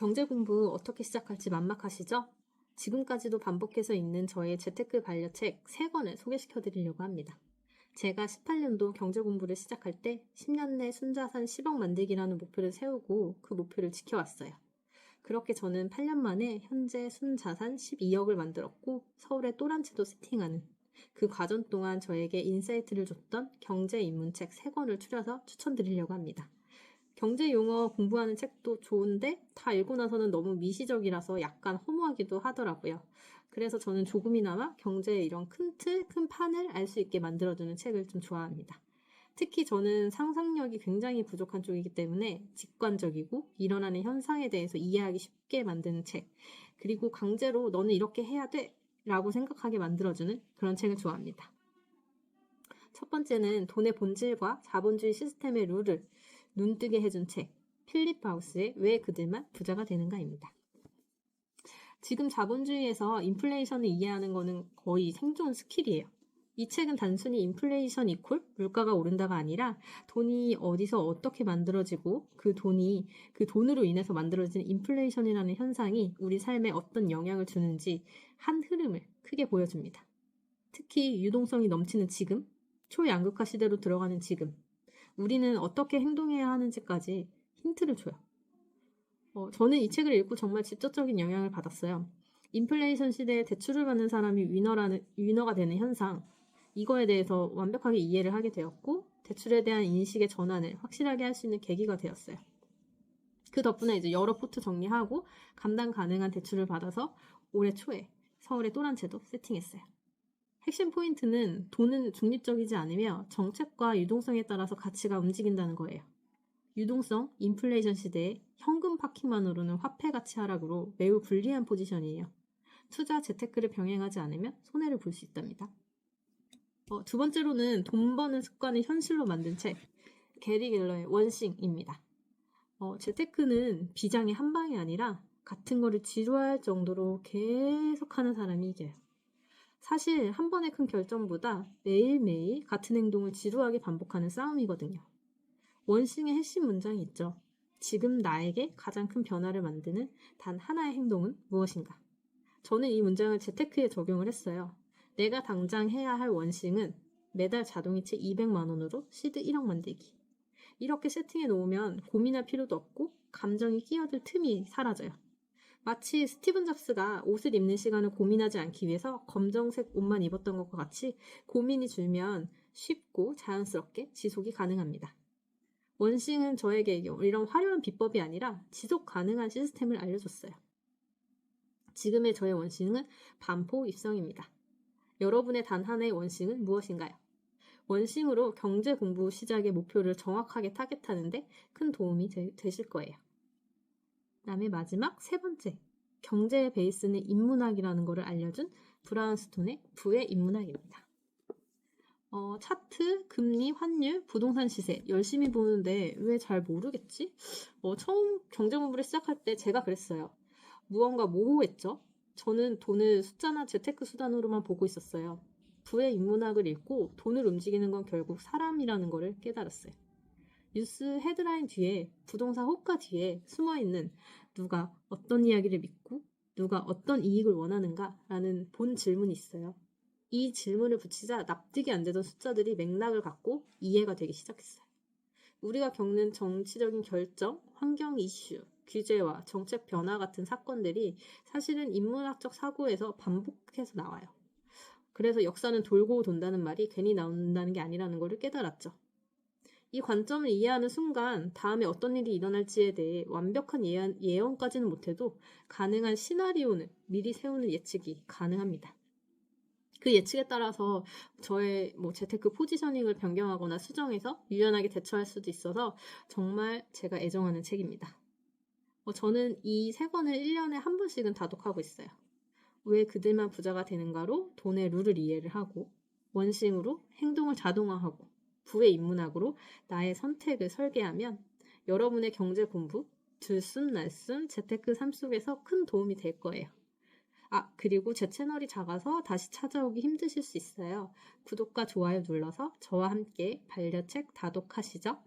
경제 공부 어떻게 시작할지 막막하시죠? 지금까지도 반복해서 읽는 저의 재테크 반려책 3권을 소개시켜 드리려고 합니다. 제가 18년도 경제 공부를 시작할 때 10년 내 순자산 10억 만들기라는 목표를 세우고 그 목표를 지켜왔어요. 그렇게 저는 8년 만에 현재 순자산 12억을 만들었고 서울에 또 한 채도 세팅하는 그 과정 동안 저에게 인사이트를 줬던 경제 입문책 3권을 추려서 추천드리려고 합니다. 경제 용어 공부하는 책도 좋은데 다 읽고 나서는 너무 미시적이라서 약간 허무하기도 하더라고요. 그래서 저는 조금이나마 경제의 이런 큰 틀, 큰 판을 알 수 있게 만들어주는 책을 좀 좋아합니다. 특히 저는 상상력이 굉장히 부족한 쪽이기 때문에 직관적이고 일어나는 현상에 대해서 이해하기 쉽게 만드는 책, 그리고 강제로 너는 이렇게 해야 돼! 라고 생각하게 만들어주는 그런 책을 좋아합니다. 첫 번째는 돈의 본질과 자본주의 시스템의 룰을 눈뜨게 해준 책, 필립 바우스의 왜 그들만 부자가 되는가입니다. 지금 자본주의에서 인플레이션을 이해하는 것은 거의 생존 스킬이에요. 이 책은 단순히 인플레이션 이퀄 물가가 오른다가 아니라 돈이 어디서 어떻게 만들어지고 그 돈으로 인해서 만들어진 인플레이션이라는 현상이 우리 삶에 어떤 영향을 주는지 한 흐름을 크게 보여줍니다. 특히 유동성이 넘치는 지금, 초양극화 시대로 들어가는 지금, 우리는 어떻게 행동해야 하는지까지 힌트를 줘요. 저는 이 책을 읽고 정말 직접적인 영향을 받았어요. 인플레이션 시대에 대출을 받는 사람이 위너가 되는 현상, 이거에 대해서 완벽하게 이해를 하게 되었고 대출에 대한 인식의 전환을 확실하게 할 수 있는 계기가 되었어요. 그 덕분에 이제 여러 포트 정리하고 감당 가능한 대출을 받아서 올해 초에 서울에 또 한 채도 세팅했어요. 핵심 포인트는 돈은 중립적이지 않으며 정책과 유동성에 따라서 가치가 움직인다는 거예요. 유동성, 인플레이션 시대에 현금 파킹만으로는 화폐 가치 하락으로 매우 불리한 포지션이에요. 투자, 재테크를 병행하지 않으면 손해를 볼 수 있답니다. 두 번째로는 돈 버는 습관을 현실로 만든 책, 게리 갤러의 원싱입니다. 재테크는 비장의 한 방이 아니라 같은 거를 지루할 정도로 계속하는 사람이 이겨요. 사실 한 번의 큰 결정보다 매일매일 같은 행동을 지루하게 반복하는 싸움이거든요. 원싱의 핵심 문장이 있죠. 지금 나에게 가장 큰 변화를 만드는 단 하나의 행동은 무엇인가? 저는 이 문장을 재테크에 적용을 했어요. 내가 당장 해야 할 원싱은 매달 자동이체 200만 원으로 시드 1억 만들기. 이렇게 세팅해 놓으면 고민할 필요도 없고 감정이 끼어들 틈이 사라져요. 마치 스티븐 잡스가 옷을 입는 시간을 고민하지 않기 위해서 검정색 옷만 입었던 것과 같이 고민이 줄면 쉽고 자연스럽게 지속이 가능합니다. 원싱은 저에게 이런 화려한 비법이 아니라 지속 가능한 시스템을 알려줬어요. 지금의 저의 원싱은 반포 입성입니다. 여러분의 단 하나의 원싱은 무엇인가요? 원싱으로 경제 공부 시작의 목표를 정확하게 타겟하는데 큰 도움이 되실 거예요. 그다음에 마지막 3번째, 경제의 베이스는 인문학이라는 것을 알려준 브라운 스톤의 부의 인문학입니다. 차트, 금리, 환율, 부동산 시세 열심히 보는데 왜 잘 모르겠지? 처음 경제 공부를 시작할 때 제가 그랬어요. 무언가 모호했죠? 저는 돈을 숫자나 재테크 수단으로만 보고 있었어요. 부의 인문학을 읽고 돈을 움직이는 건 결국 사람이라는 것을 깨달았어요. 뉴스 헤드라인 뒤에, 부동산 호가 뒤에 숨어있는 누가 어떤 이야기를 믿고 누가 어떤 이익을 원하는가라는 본 질문이 있어요. 이 질문을 붙이자 납득이 안 되던 숫자들이 맥락을 갖고 이해가 되기 시작했어요. 우리가 겪는 정치적인 결정, 환경 이슈, 규제와 정책 변화 같은 사건들이 사실은 인문학적 사고에서 반복해서 나와요. 그래서 역사는 돌고 돈다는 말이 괜히 나온다는 게 아니라는 것을 깨달았죠. 이 관점을 이해하는 순간 다음에 어떤 일이 일어날지에 대해 완벽한 예언까지는 못해도 가능한 시나리오는 미리 세우는 예측이 가능합니다. 그 예측에 따라서 저의 재테크 포지셔닝을 변경하거나 수정해서 유연하게 대처할 수도 있어서 정말 제가 애정하는 책입니다. 저는 이 3권을 1년에 한 번씩은 다독하고 있어요. 왜 그들만 부자가 되는가로 돈의 룰을 이해를 하고, 원싱으로 행동을 자동화하고, 부의 인문학으로 나의 선택을 설계하면 여러분의 경제 공부, 들숨날숨 재테크 삶 속에서 큰 도움이 될 거예요. 그리고 제 채널이 작아서 다시 찾아오기 힘드실 수 있어요. 구독과 좋아요 눌러서 저와 함께 반려책 다독하시죠.